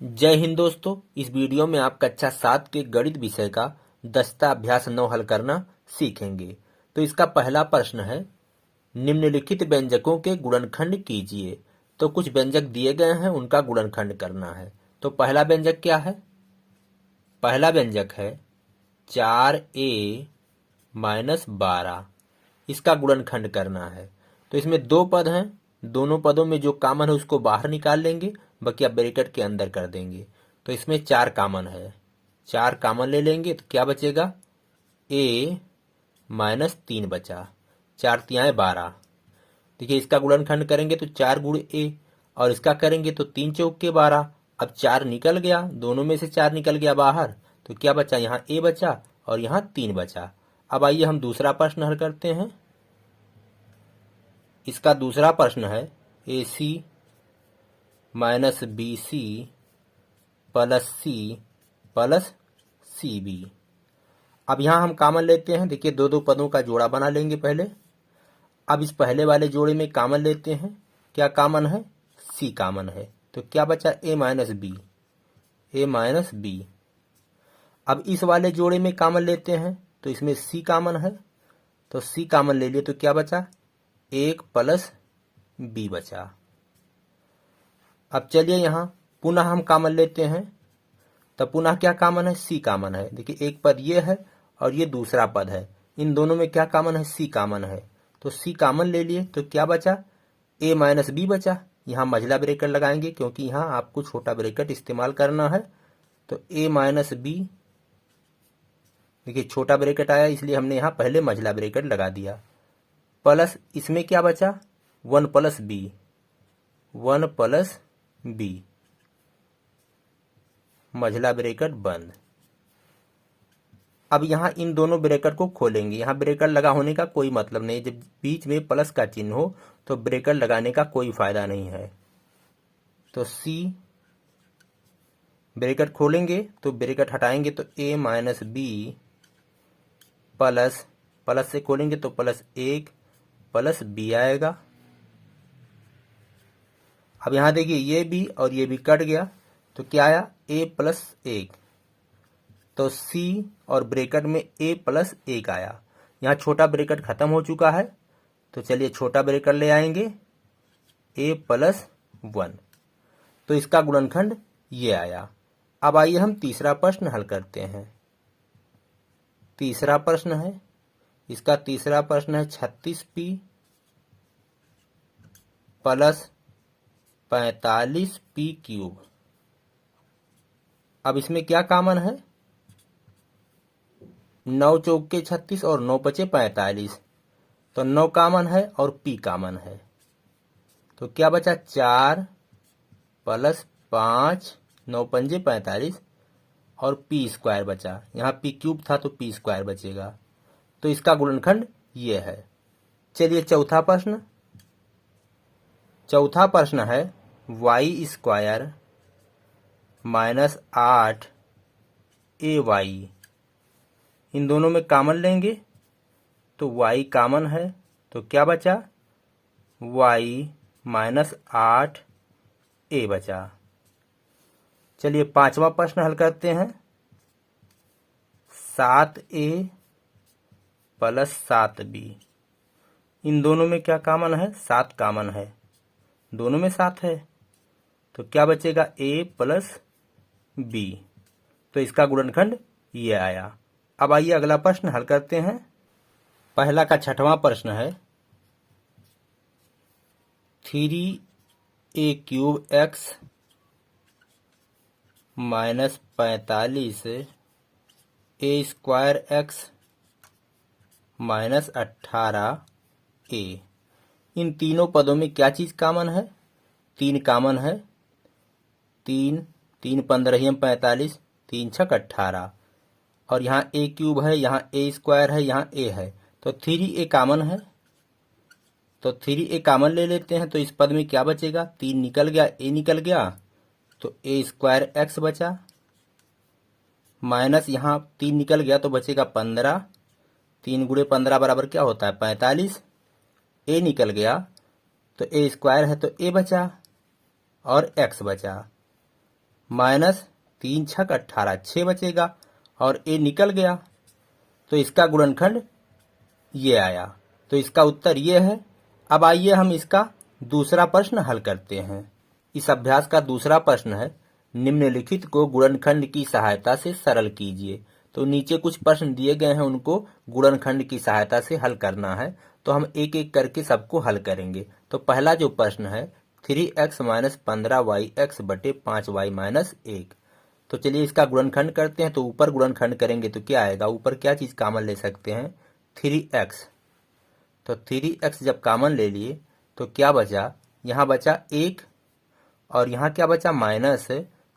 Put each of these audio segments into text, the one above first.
जय हिंद दोस्तों। इस वीडियो में आप कक्षा 7 के गणित विषय का दस्ता अभ्यास 9 हल करना सीखेंगे। तो इसका पहला प्रश्न है, निम्नलिखित व्यंजकों के गुणनखंड कीजिए। तो कुछ व्यंजक दिए गए हैं, उनका गुणनखंड करना है। तो पहला व्यंजक क्या है? पहला व्यंजक है 4a - 12। इसका गुणनखंड करना है। तो इसमें दो पद हैं, दोनों पदों में जो कामन है उसको बाहर निकाल लेंगे, बाकी आप ब्रैकेट के अंदर कर देंगे। तो इसमें 4 कामन है, 4 कामन ले लेंगे तो क्या बचेगा? a - 3 बचा, 4 तियाएं 12। देखिए इसका गुणनखंड करेंगे तो 4 गुण a, और इसका करेंगे तो 3 चौके 12। अब 4 निकल गया, दोनों में से 4 निकल गया बाहर, तो क्या बचा? यहाँ a बचा और यहाँ 3 बचा। अब आइए हम दूसरा प्रश्न हल करते हैं। इसका दूसरा प्रश्न है AC - BC + C + CB। अब यहाँ हम कामन लेते हैं। देखिए दो दो पदों का जोड़ा बना लेंगे पहले। अब इस पहले वाले जोड़े में कामन लेते हैं। क्या कामन है? C कामन है। तो क्या बचा? A - B, A - B। अब इस वाले जोड़े में कामन लेते हैं, तो इसमें C कामन है, तो C कामन ले लिए तो क्या बचा? 1 + B बचा। अब चलिए यहाँ पुनः हम कामन लेते हैं, तब पुनः क्या कामन है? C कामन है। देखिए एक पद ये है और ये दूसरा पद है, इन दोनों में क्या कामन है? C कामन है। तो C कामन ले लिए तो क्या बचा? A - B बचा। यहाँ मझला ब्रैकेट लगाएंगे क्योंकि यहाँ आपको छोटा ब्रैकेट इस्तेमाल करना है। तो A - B, देखिए छोटा ब्रैकेट आया इसलिए हमने यहाँ पहले मझला ब्रैकेट लगा दिया, प्लस इसमें क्या बचा? 1 + B, 1 + B, मझला ब्रैकेट बंद। अब यहाँ इन दोनों ब्रैकेट को खोलेंगे। यहाँ ब्रैकेट लगा होने का कोई मतलब नहीं, जब बीच में प्लस का चिन्ह हो तो ब्रैकेट लगाने का कोई फायदा नहीं है। तो C ब्रैकेट खोलेंगे तो ब्रैकेट हटाएंगे तो A - B प्लस से खोलेंगे तो +1 + B आएगा। अब यहाँ देखिए ये भी और ये भी कट गया तो क्या आया? A + 1। तो C और ब्रैकेट में A + 1 आया। यहाँ छोटा ब्रैकेट खत्म हो चुका है, तो चलिए छोटा ब्रैकेट ले आएंगे, A + 1। तो इसका गुणनखंड ये आया। अब आइए हम तीसरा प्रश्न हल करते हैं। तीसरा प्रश्न है, इसका तीसरा प्रश्न है 36P + 45P³। अब इसमें क्या कामन है? 9 चौके 36 और 9 बचे 45। तो 9 कामन है और P कामन है, तो क्या बचा? 4 + 5, 9 पंजे 45 और P² बचा। यहाँ P³ था तो P² बचेगा। तो इसका गुणनखंड ये है। चलिए चौथा प्रश्न। चौथा प्रश्न है y² - 8ay। इन दोनों में कामन लेंगे तो y कामन है, तो क्या बचा? y - 8a बचा। चलिए पांचवा प्रश्न हल करते हैं। 7a + 7b। इन दोनों में क्या कामन है? 7 कामन है, दोनों में 7 है, तो क्या बचेगा? A + B। तो इसका गुणनखंड ये आया। अब आइए अगला प्रश्न हल करते हैं। पहला का छठवां प्रश्न है 3a³ x - 45 a² x - 18a। इन तीनों पदों में क्या चीज कामन है? 3 कामन है। 3 3 15 45, 3 छक 18, और यहाँ a³ है, यहाँ a² है, यहाँ a है, तो 3a कामन है। तो 3a कामन ले लेते हैं, तो इस पद में क्या बचेगा? 3 निकल गया, a निकल गया, तो a² x बचा, माइनस यहाँ 3 निकल गया तो बचेगा 15। 3 × 15 बराबर क्या होता है? 45। a निकल गया तो a² है तो a बचा और x बचा, माइनस 3 छक 18, 6 बचेगा और ए निकल गया, तो इसका गुणनखंड ये आया। तो इसका उत्तर ये है। अब आइए हम इसका दूसरा प्रश्न हल करते हैं। इस अभ्यास का दूसरा प्रश्न है, निम्नलिखित को गुणनखंड की सहायता से सरल कीजिए। तो नीचे कुछ प्रश्न दिए गए हैं, उनको गुणनखंड की सहायता से हल करना है। तो हम एक एक करके सबको हल करेंगे। तो पहला जो प्रश्न है 3x माइनस 15y(x) बटे 5y माइनस 1। तो चलिए इसका गुणनखंड करते हैं। तो ऊपर गुणनखंड करेंगे तो क्या आएगा, ऊपर क्या चीज कॉमन ले सकते हैं, 3x। तो 3x जब कॉमन ले लिए तो क्या बचा, यहाँ बचा 1 और यहाँ क्या बचा माइनस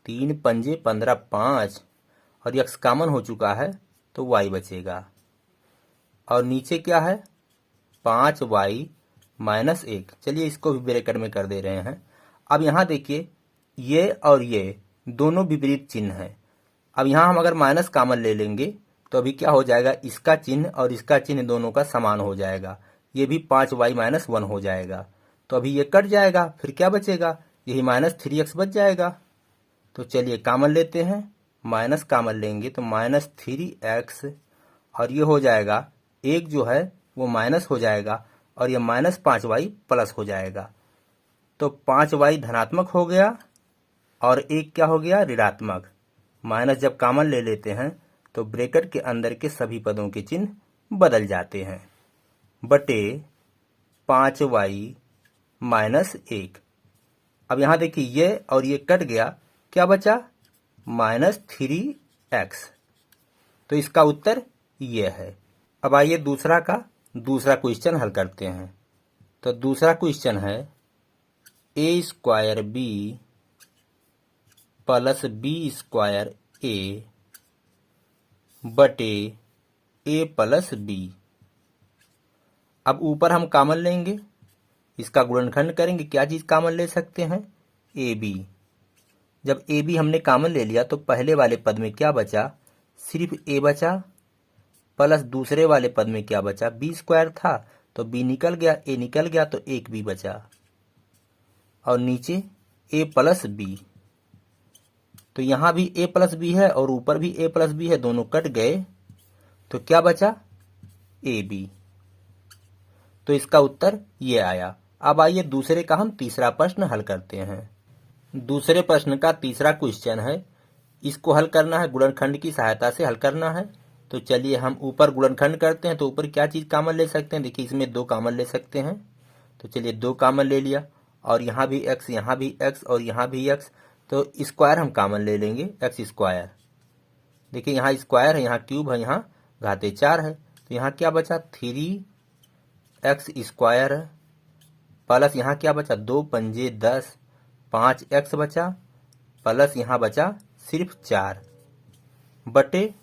3 पंजे 15 5 और x कॉमन हो चुका है तो y बचेगा। और नीचे क्या है 5y माइनस 1। चलिए इसको भी ब्रैकेट में कर दे रहे हैं। अब यहाँ देखिए ये और ये दोनों विपरीत चिन्ह है। अब यहाँ हम अगर माइनस कॉमन ले लेंगे तो अभी क्या हो जाएगा, इसका चिन्ह और इसका चिन्ह दोनों का समान हो जाएगा। ये भी 5y माइनस 1 हो जाएगा। तो अभी ये कट जाएगा, फिर क्या बचेगा, यही माइनस 3x बच जाएगा। तो चलिए कॉमन लेते हैं, माइनस कॉमन लेंगे तो माइनस 3x और ये हो जाएगा, एक जो है वो माइनस हो जाएगा और ये माइनस 5y प्लस हो जाएगा। तो 5y धनात्मक हो गया और एक क्या हो गया, ऋणात्मक। माइनस जब कॉमन ले लेते हैं तो ब्रैकेट के अंदर के सभी पदों के चिन्ह बदल जाते हैं। बटे 5y माइनस 1। अब यहाँ देखिए ये और ये कट गया, क्या बचा माइनस 3x। तो इसका उत्तर ये है। अब आइए दूसरा क्वेश्चन हल करते हैं। तो दूसरा क्वेश्चन है a² b plus b² a बटे a प्लस b। अब ऊपर हम कॉमन लेंगे, इसका गुणनखंड करेंगे। क्या चीज कॉमन ले सकते हैं, ab। जब ab हमने कॉमन ले लिया तो पहले वाले पद में क्या बचा, सिर्फ a बचा, प्लस दूसरे वाले पद में क्या बचा, b² था तो b निकल गया, a निकल गया तो एक b बचा और नीचे a प्लस b। तो यहाँ भी a प्लस b है और ऊपर भी a प्लस b है, दोनों कट गए तो क्या बचा, ab। तो इसका उत्तर ये आया। अब आइए दूसरे का हम तीसरा प्रश्न हल करते हैं। दूसरे प्रश्न का तीसरा क्वेश्चन है, इसको हल करना है, गुणनखंड की सहायता से हल करना है। तो चलिए हम ऊपर गुणनखंड करते हैं। तो ऊपर क्या चीज कॉमन ले सकते हैं, देखिए इसमें 2 कॉमन ले सकते हैं। तो चलिए 2 कॉमन ले लिया और यहाँ भी x, यहाँ भी x और यहाँ भी x। तो स्क्वायर हम कॉमन ले लेंगे, x²। देखिए यहाँ स्क्वायर है, यहाँ क्यूब है, यहाँ घाते 4 है। तो यहाँ क्या बचा 3x² प्लस यहाँ क्या बचा 2 पंजे 10, 5x बचा प्लस यहाँ बचा सिर्फ 4 बटे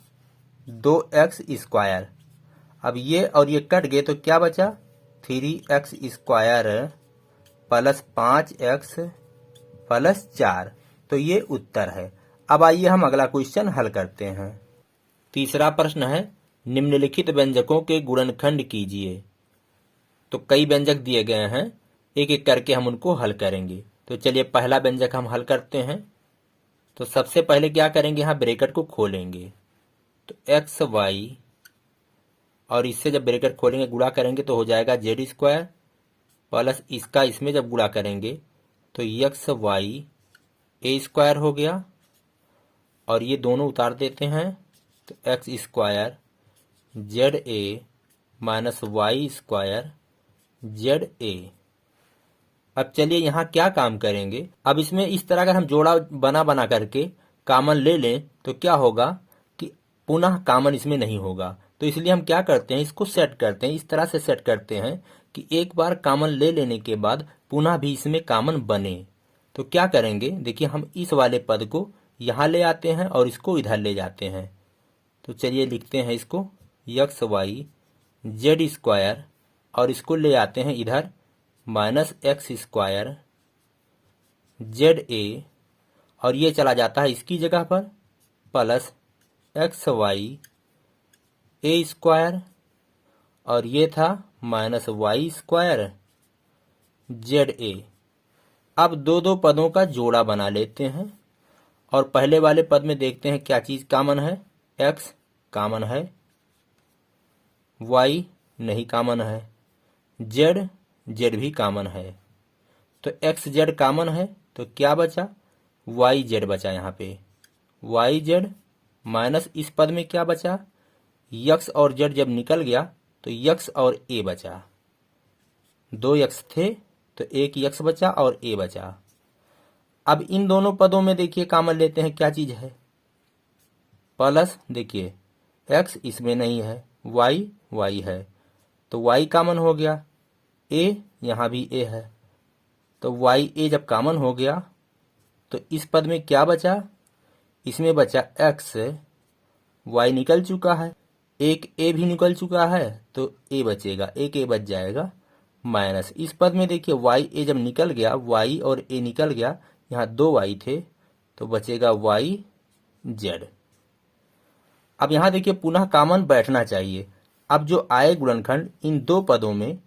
2x²। अब ये और ये कट गए तो क्या बचा 3x² प्लस 5x प्लस 4। तो ये उत्तर है। अब आइए हम अगला क्वेश्चन हल करते हैं। तीसरा प्रश्न है, निम्नलिखित व्यंजकों के गुणनखंड कीजिए। तो कई व्यंजक दिए गए हैं, एक एक करके हम उनको हल करेंगे। तो चलिए पहला व्यंजक हम हल करते हैं। तो सबसे पहले क्या करेंगे, यहाँ ब्रैकेट को खोलेंगे तो xy और इससे जब ब्रैकेट खोलेंगे गुणा करेंगे तो हो जाएगा z² प्लस इसका इसमें जब गुणा करेंगे तो xy a² हो गया और ये दोनों उतार देते हैं तो x² za minus y² za। अब चलिए यहाँ क्या काम करेंगे, अब इसमें इस तरह अगर हम जोड़ा बना करके कॉमन ले लें तो क्या होगा कि पुनः कॉमन इसमें नहीं होगा। तो इसलिए हम क्या करते हैं, इसको सेट करते हैं, इस तरह से सेट करते हैं कि एक बार कॉमन ले लेने के बाद पुनः भी इसमें कॉमन बने। तो क्या करेंगे, देखिए हम इस वाले पद को यहाँ ले आते हैं और इसको इधर ले जाते हैं। तो चलिए लिखते हैं इसको xy z² और इसको ले आते हैं इधर माइनस x² za और ये चला जाता है इसकी जगह पर प्लस xy a² और ये था माइनस y² za। अब दो पदों का जोड़ा बना लेते हैं और पहले वाले पद में देखते हैं क्या चीज कामन है। एक्स कामन है, वाई नहीं कामन है, जेड जेड भी कामन है। तो एक्स जेड कामन है तो क्या बचा, वाई जेड बचा। यहाँ पे वाई जेड माइनस इस पद में क्या बचा, यक्स और जेड जब निकल गया तो यक्स और ए बचा। दो यक्स थे तो एक यक्स बचा और ए बचा। अब इन दोनों पदों में देखिए कामन लेते हैं, क्या चीज है, प्लस। देखिए एक्स इसमें नहीं है, वाई वाई है तो वाई कामन हो गया, ए यहाँ भी ए है तो वाई ए जब कामन हो गया तो इस पद में क्या बचा, इसमें बचा एक्स, वाई निकल चुका है, एक ए भी निकल चुका है तो ए बचेगा, एक ए बच जाएगा माइनस इस पद में देखिए वाई ए जब निकल गया, वाई और ए निकल गया, यहाँ दो वाई थे तो बचेगा वाई जेड। अब यहाँ देखिए पुनः कामन बैठना चाहिए। अब जो आए गुणनखंड इन दो पदों में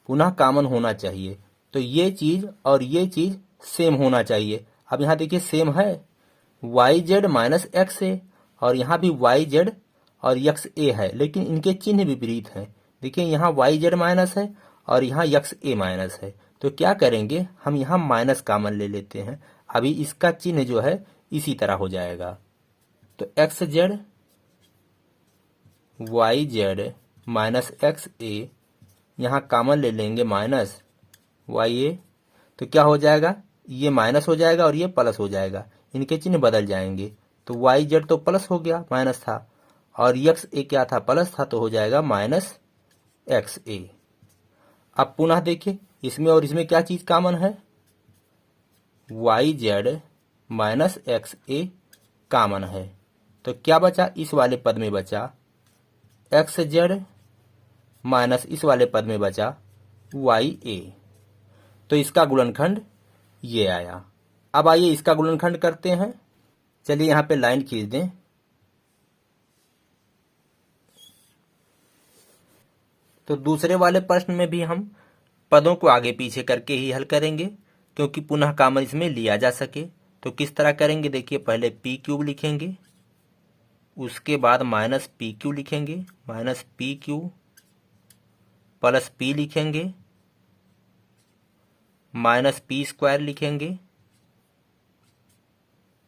पुनः कामन होना चाहिए, तो ये चीज और ये चीज सेम होना चाहिए। अब यहाँ देखिए सेम है, वाई जेड माइनस एक्स ए, और यहाँ भी वाई जेड और यक्स ए है, लेकिन इनके चिन्ह विपरीत हैं। देखिए यहाँ वाई जेड माइनस है और यहाँ यक्स ए माइनस है, तो क्या करेंगे हम यहाँ माइनस कामन ले लेते हैं। अभी इसका चिन्ह जो है इसी तरह हो जाएगा, तो X Z Y Z minus X A, यहाँ कामन ले लेंगे माइनस वाई ए, तो क्या हो जाएगा, ये माइनस हो जाएगा और ये प्लस हो जाएगा, इनके चिन्ह बदल जाएंगे। तो वाई जेड तो प्लस हो गया, माइनस था, और यक्स ए क्या था, प्लस था, तो हो जाएगा माइनस एक्स ए। अब पुनः देखिए इसमें और इसमें क्या चीज कामन है, वाई जेड माइनस एक्स ए कामन है, तो क्या बचा, इस वाले पद में बचा एक्स जेड माइनस इस वाले पद में बचा वाई ए, तो इसका गुणनखंड ये आया। अब आइए इसका गुणनखंड करते हैं। चलिए यहाँ पे लाइन खींच दें। तो दूसरे वाले प्रश्न में भी हम पदों को आगे पीछे करके ही हल करेंगे, क्योंकि पुनः कामन इसमें लिया जा सके। तो किस तरह करेंगे, देखिए पहले पी क्यूब लिखेंगे, उसके बाद माइनस पी क्यू लिखेंगे, minus P Q plus P लिखेंगे, माइनस पी स्क्वायर लिखेंगे,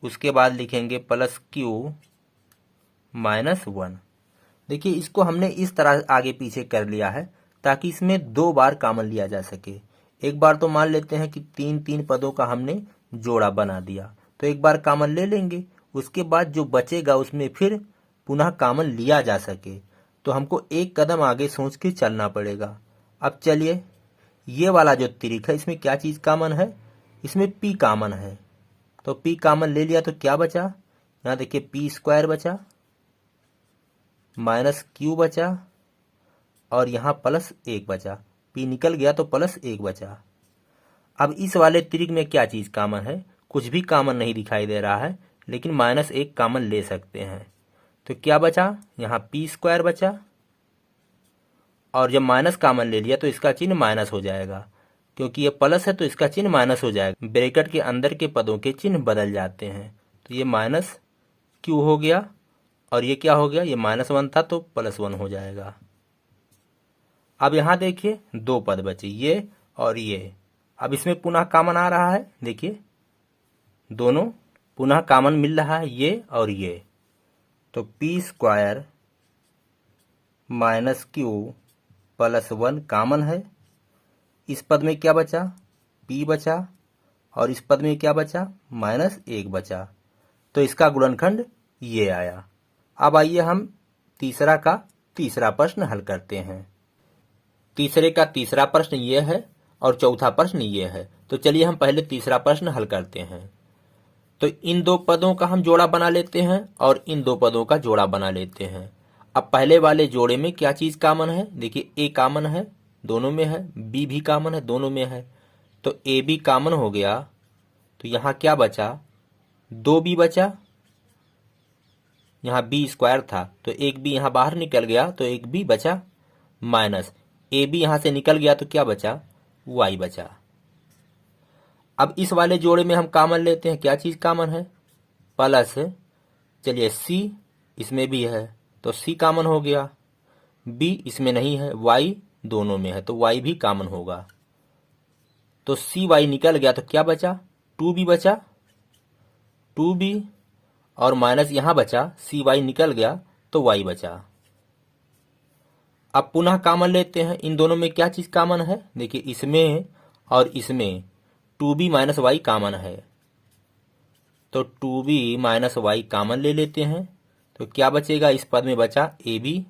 उसके बाद लिखेंगे प्लस क्यू माइनस वन। देखिए इसको हमने इस तरह आगे पीछे कर लिया है ताकि इसमें दो बार कामन लिया जा सके। एक बार तो मान लेते हैं कि तीन तीन पदों का हमने जोड़ा बना दिया, तो एक बार कामन ले लेंगे, उसके बाद जो बचेगा उसमें फिर पुनः कामन लिया जा सके, तो हमको एक कदम आगे सोच के चलना पड़ेगा। अब चलिए ये वाला जो त्रिक है इसमें क्या चीज कामन है, इसमें पी कामन है, तो पी कामन ले लिया तो क्या बचा, यहाँ देखिए पी स्क्वायर बचा माइनस क्यू बचा और यहाँ प्लस एक बचा, पी निकल गया तो प्लस एक बचा। अब इस वाले त्रिक में क्या चीज कामन है, कुछ भी कामन नहीं दिखाई दे रहा है, लेकिन माइनस एक कामन ले सकते हैं, तो क्या बचा, यहाँ पी स्क्वायर बचा, और जब माइनस कामन ले लिया तो इसका चिन्ह माइनस हो जाएगा, क्योंकि ये प्लस है तो इसका चिन्ह माइनस हो जाएगा। ब्रैकेट के अंदर के पदों के चिन्ह बदल जाते हैं, तो ये माइनस क्यू हो गया और ये क्या हो गया, ये माइनस वन था तो प्लस वन हो जाएगा। अब यहाँ देखिए दो पद बचे, ये और ये। अब इसमें पुनः कामन आ रहा है, देखिए दोनों पुनः कामन मिल रहा है, ये और ये, तो P square minus Q plus one common है। इस पद में क्या बचा, पी बचा, और इस पद में क्या बचा, माइनस एक बचा, तो इसका गुणनखंड ये आया। अब आइए हम तीसरा का तीसरा प्रश्न हल करते हैं। तीसरे का तीसरा प्रश्न ये है और चौथा प्रश्न ये है, तो चलिए हम पहले तीसरा प्रश्न हल करते हैं। तो इन दो पदों का हम जोड़ा बना लेते हैं और इन दो पदों का जोड़ा बना लेते हैं। अब पहले वाले जोड़े में क्या चीज कामन है, देखिए ए कामन है, दोनों में है, बी भी कामन है, दोनों में है, तो ए बी कामन हो गया, तो यहाँ क्या बचा, दो बी बचा, यहाँ बी स्क्वायर था तो एक बी यहाँ बाहर निकल गया तो एक बी बचा, माइनस ए बी यहाँ से निकल गया तो क्या बचा, वाई बचा। अब इस वाले जोड़े में हम कामन लेते हैं, क्या चीज कामन है, प्लस, चलिए सी इसमें भी है तो सी कॉमन हो गया, बी इसमें नहीं है, वाई दोनों में है तो वाई भी कॉमन होगा। तो सी वाई निकल गया तो क्या बचा, 2b बचा, 2b और माइनस यहां बचा, सी वाई निकल गया तो वाई बचा। अब पुनः कॉमन लेते हैं, इन दोनों में क्या चीज कॉमन है, देखिए इसमें और इसमें 2b माइनस वाई कॉमन है, तो 2b माइनस वाई कॉमन ले लेते हैं तो क्या बचेगा, इस पद में बचा ab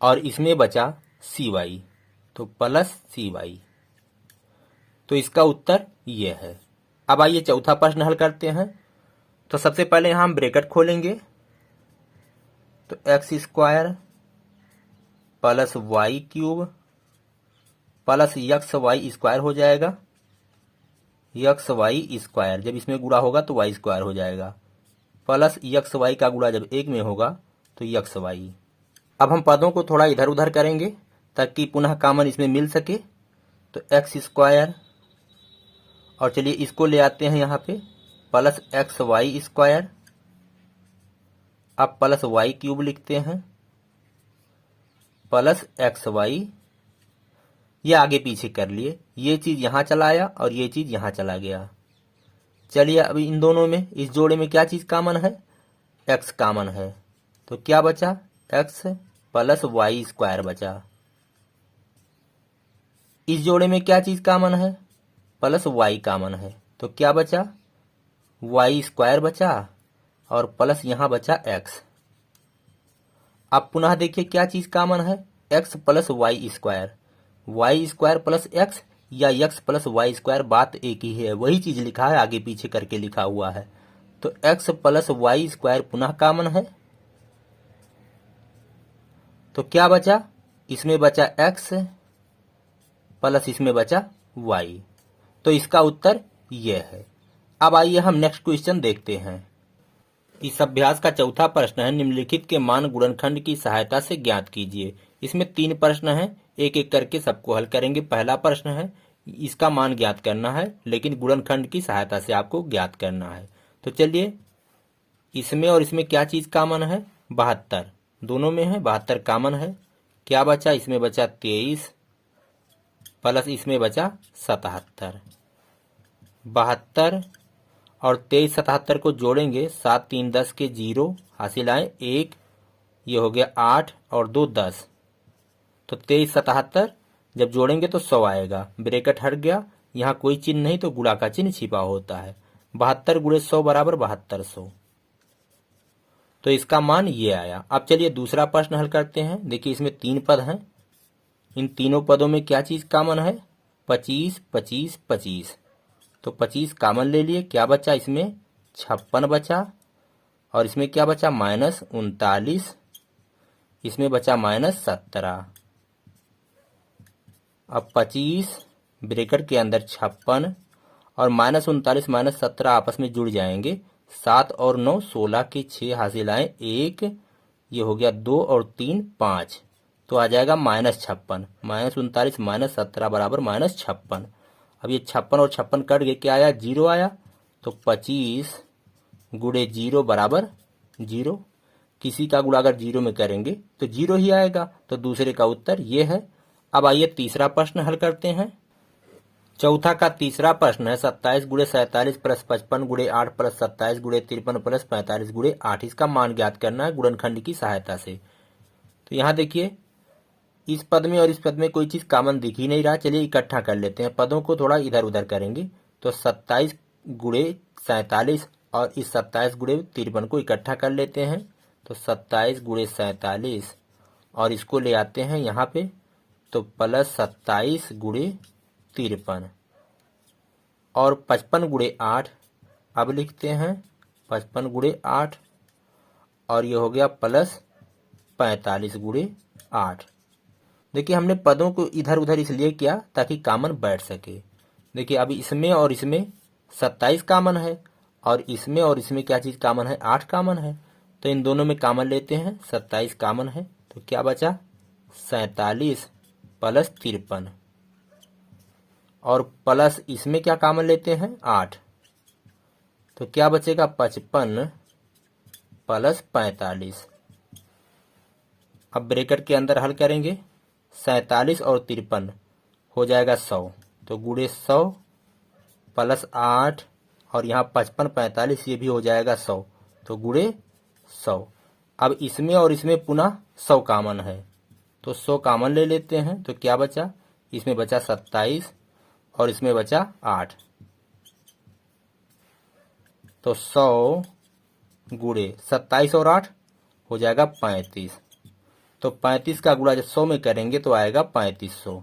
और इसमें बचा सी वाई, तो प्लस सी वाई। तो इसका उत्तर ये है। अब आइए चौथा प्रश्न हल करते हैं। तो सबसे पहले यहां हम ब्रैकेट खोलेंगे, तो X square plus Y cube plus X Y square हो जाएगा, यक्स वाई स्क्वायर जब इसमें गुणा होगा तो वाई स्क्वायर हो जाएगा, प्लस यक्स वाई का गुणा जब एक में होगा तो यक्स वाई। अब हम पदों को थोड़ा इधर उधर करेंगे ताकि पुनः कॉमन इसमें मिल सके, तो एक्स स्क्वायर और चलिए इसको ले आते हैं यहाँ पे प्लस एक्स वाई स्क्वायर, अब प्लस वाई क्यूब लिखते हैं प्लस एक्स वाई, ये आगे पीछे कर लिए, ये चीज यहां चला आया और ये चीज यहां चला गया। चलिए अब इन दोनों में इस जोड़े में क्या चीज कॉमन है, एक्स कॉमन है, तो क्या बचा, एक्स प्लस वाई स्क्वायर बचा। इस जोड़े में क्या चीज कॉमन है, प्लस वाई कॉमन है, तो क्या बचा, वाई स्क्वायर बचा और प्लस यहां बचा एक्स। अब पुनः देखिए क्या चीज कॉमन है, X plus Y square plus X या एक्स प्लस वाई स्क्वायर, बात एक ही है, वही चीज लिखा है, आगे पीछे करके लिखा हुआ है। तो एक्स प्लस वाई स्क्वायर पुनः कॉमन है, तो क्या बचा, इसमें बचा एक्स प्लस इसमें बचा वाई, तो इसका उत्तर यह है। अब आइए हम नेक्स्ट क्वेश्चन देखते हैं। इस अभ्यास का चौथा प्रश्न है, निम्नलिखित के मान गुणनखंड की सहायता से ज्ञात कीजिए। इसमें 3 प्रश्न हैं, एक एक करके सबको हल करेंगे। पहला प्रश्न है, इसका मान ज्ञात करना है लेकिन गुणनखंड की सहायता से आपको ज्ञात करना है। तो चलिए इसमें और इसमें क्या चीज कॉमन है, 72, दोनों में है 72 कॉमन है। क्या बचा, इसमें बचा 23 प्लस इसमें बचा 77, 72 और 23 77 को जोड़ेंगे, 7 3 10 के 0 हासिल आए 1, ये हो गया 8 और 2 10, तो 23 77 जब जोड़ेंगे तो 100 आएगा, ब्रैकेट हट गया, यहाँ कोई चिन्ह नहीं तो गुणा का चिन्ह छिपा होता है, 72 गुणे 100 बराबर 7200, तो इसका मान ये आया। अब चलिए दूसरा प्रश्न हल करते हैं। देखिए इसमें 3 पद हैं, इन तीनों पदों में क्या चीज कॉमन है, 25 25 25, तो 25 कॉमन ले लिए, क्या बचा इसमें 56 बचा और इसमें क्या बचा -39, इसमें बचा -17। अब 25 ब्रैकेट के अंदर 56 और -39 -17 आपस में जुड़ जाएंगे, 7 और 9 16 के 6 हासिल आए 1, ये हो गया 2 और 3 5, तो आ जाएगा -56, -39 -17 बराबर -56। अब ये 56 और 56 कट गए, क्या आया 0 आया, तो 25 गुणे 0 बराबर 0, किसी का गुणा अगर 0 में करेंगे तो 0 ही आएगा, तो दूसरे का उत्तर ये है। अब आइए तीसरा प्रश्न हल करते हैं। चौथा का तीसरा प्रश्न है, 27 गुणे 47 प्लस 55 गुणे 8 प्लस 27 गुणे 53 प्लस 45 गुणे 8, इसका मान ज्ञात करना है गुणनखंड की सहायता से। तो यहाँ देखिए इस पद में और इस पद में कोई चीज कॉमन दिख ही नहीं रहा, चलिए इकट्ठा कर लेते हैं, पदों को थोड़ा इधर उधर करेंगे। तो 27 गुणे 47 और इस 27 गुणे 53 को इकट्ठा कर लेते हैं, तो 27 गुणे 47 और इसको ले आते हैं यहाँ पे, तो प्लस 27 गुणे 53 और 55 गुणे 8, अब लिखते हैं 55 गुणे 8 और ये हो गया प्लस 45 गुणे 8। देखिए हमने पदों को इधर उधर इसलिए किया ताकि कॉमन बैठ सके। देखिए अब इसमें और इसमें 27 कॉमन है और इसमें क्या चीज कॉमन है, 8 कॉमन है, तो इन दोनों में कॉमन लेते हैं, 27 कॉमन है तो क्या बचा 47 प्लस 53 और प्लस इसमें क्या कॉमन लेते हैं 8, तो क्या बचेगा 55 प्लस 45। अब ब्रैकेट के अंदर हल करेंगे, 47 और 53 हो जाएगा 100, तो गुणे 100 प्लस 8 और यहाँ 55 45 ये भी हो जाएगा 100, तो गुणे 100। अब इसमें और इसमें पुनः 100 कॉमन है, तो 100 कॉमन ले लेते हैं, तो क्या बचा, इसमें बचा 27 और इसमें बचा 8, तो 100 गुणे 27 और 8 हो जाएगा 35, तो 35 का गुणा जब 100 में करेंगे तो आएगा 3500,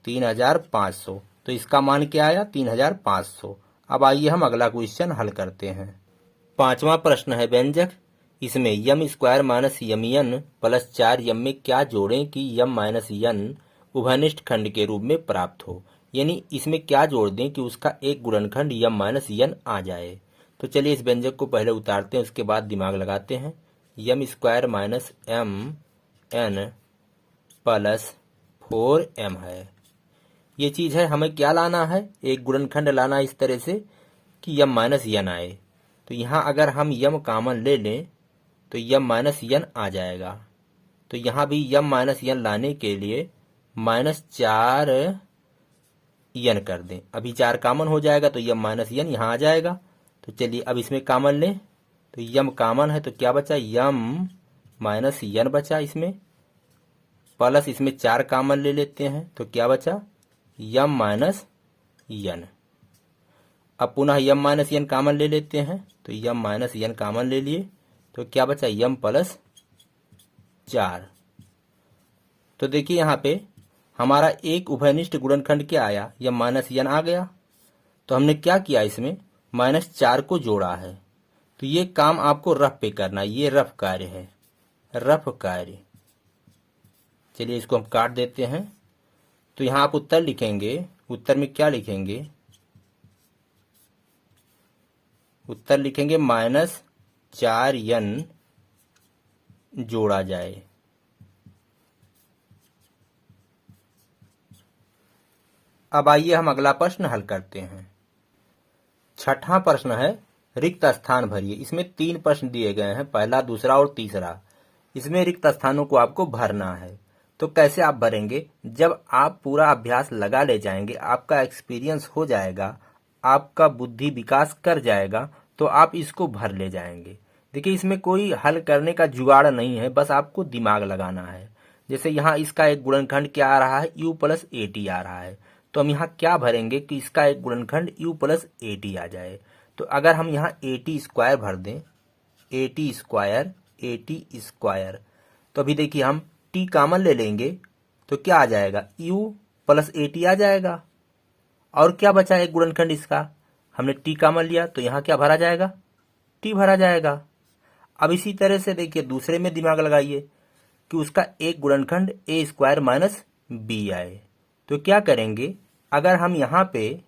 3500। तो इसका मान क्या आया, 3500। अब आइए हम अगला क्वेश्चन हल करते हैं। 5वां प्रश्न है व्यंजक, इसमें M square minus M N plus 4 M में क्या जोड़ें कि यम माइनस यन उभयनिष्ठ खंड के रूप में प्राप्त हो। यानी इसमें क्या जोड़ दें कि उसका एक गुणनखंड यम माइनस यन आ जाए। तो चलिए इस व्यंजक को पहले उतारते हैं, उसके बाद दिमाग लगाते हैं। M square minus M N plus 4m है, ये चीज है। हमें क्या लाना है, एक गुणनखंड लाना इस तरह से कि यम माइनस यन आए। तो यहाँ अगर हम यम कॉमन ले लें तो यम माइनस यन आ जाएगा। तो यहाँ भी यम माइनस यन लाने के लिए -4 यन कर दें, अभी 4 कॉमन हो जाएगा तो यम माइनस यन यहाँ आ जाएगा। तो चलिए अब इसमें कॉमन लें, तो यम कॉमन है तो क्या बचा, यम माइनस यन बचा इसमें, प्लस इसमें 4 कॉमन ले लेते हैं तो क्या बचा, यम माइनस यन। अब पुनः यम माइनस यन कॉमन ले लेते हैं, तो यम माइनस यन कॉमन ले लिए तो क्या बचा, यम प्लस 4। तो देखिए यहाँ पे हमारा एक उभयनिष्ठ गुणनखंड क्या आया, यम माइनस यन आ गया। तो हमने क्या किया, इसमें -4 को जोड़ा है। तो ये काम आपको रफ पे करना, ये रफ कार्य है, रफ कार्य। चलिए इसको हम काट देते हैं। तो यहाँ आप उत्तर लिखेंगे, उत्तर में क्या लिखेंगे, उत्तर लिखेंगे -4 यन जोड़ा जाए। अब आइए हम अगला प्रश्न हल करते हैं। 6वां प्रश्न है रिक्त स्थान भरिए। इसमें 3 प्रश्न दिए गए हैं, पहला, दूसरा और तीसरा। इसमें रिक्त स्थानों को आपको भरना है। तो कैसे आप भरेंगे, जब आप पूरा अभ्यास लगा ले जाएंगे, आपका एक्सपीरियंस हो जाएगा, आपका बुद्धि विकास कर जाएगा, तो आप इसको भर ले जाएंगे। देखिए इसमें कोई हल करने का जुगाड़ नहीं है, बस आपको दिमाग लगाना है। जैसे यहाँ इसका एक गुणनखंड क्या आ रहा है, u प्लस AT आ रहा है। तो हम यहाँ क्या भरेंगे कि इसका एक गुणनखंड u प्लस AT आ जाए। तो अगर हम यहाँ AT स्क्वायर भर दें, AT स्क्वायर, तो अभी देखिए हम t कॉमन ले लेंगे तो क्या आ जाएगा, u प्लस AT आ जाएगा। और क्या बचा एक गुणनखंड इसका, हमने t कॉमन लिया तो यहाँ क्या भरा जाएगा, t भरा जाएगा। अब इसी तरह से देखिए दूसरे में दिमाग लगाइए कि उसका एक गुणनखंड a स्क्वायर माइनस b आए। तो क्या करेंगे, अगर हम यहाँ पे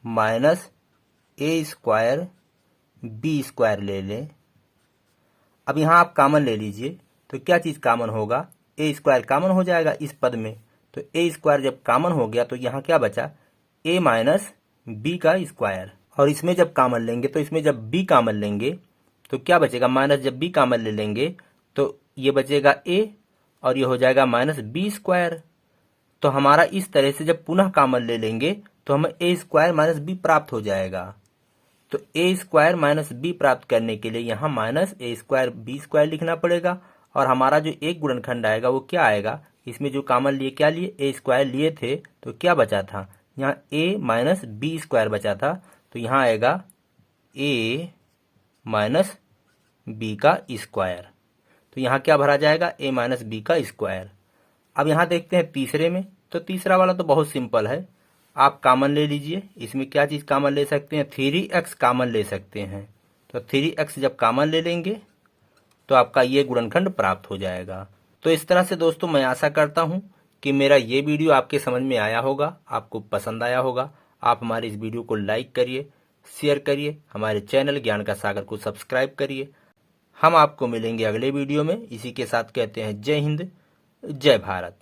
minus a square b square ले लें, अब यहाँ आप कॉमन ले लीजिए तो क्या चीज़ कॉमन होगा, a स्क्वायर कॉमन हो जाएगा इस पद में। तो a स्क्वायर जब कॉमन हो गया तो यहाँ क्या बचा, a माइनस b का स्क्वायर। और इसमें जब कॉमन लेंगे तो इसमें जब b कॉमन लेंगे तो क्या बचेगा, माइनस जब b कॉमन ले लेंगे तो ये बचेगा a और ये हो जाएगा माइनस b स्क्वायर। तो हमारा इस तरह से जब पुनः कॉमन ले लेंगे तो हमें a स्क्वायर माइनस b प्राप्त हो जाएगा। तो a स्क्वायर माइनस b प्राप्त करने के लिए यहाँ minus a square b square लिखना पड़ेगा। और हमारा जो एक गुणनखंड आएगा वो क्या आएगा, इसमें जो कॉमन लिए क्या लिए, a स्क्वायर लिए थे तो क्या बचा था, यहाँ a माइनस b स्क्वायर बचा था। तो यहाँ आएगा a माइनस b का स्क्वायर। तो यहाँ क्या भरा जाएगा, a माइनस b का स्क्वायर। अब यहाँ देखते हैं तीसरे में, तो तीसरा वाला तो बहुत सिंपल है, आप कॉमन ले लीजिए। इसमें क्या चीज़ कॉमन ले सकते हैं, 3x कॉमन ले सकते हैं। तो 3x जब कॉमन ले लेंगे तो आपका ये गुणनखंड प्राप्त हो जाएगा। तो इस तरह से दोस्तों मैं आशा करता हूँ कि मेरा ये वीडियो आपके समझ में आया होगा, आपको पसंद आया होगा। आप हमारे इस वीडियो को लाइक करिए, शेयर करिए, हमारे चैनल ज्ञान का सागर को सब्सक्राइब करिए। हम आपको मिलेंगे अगले वीडियो में। इसी के साथ कहते हैं जय हिंद, जय भारत।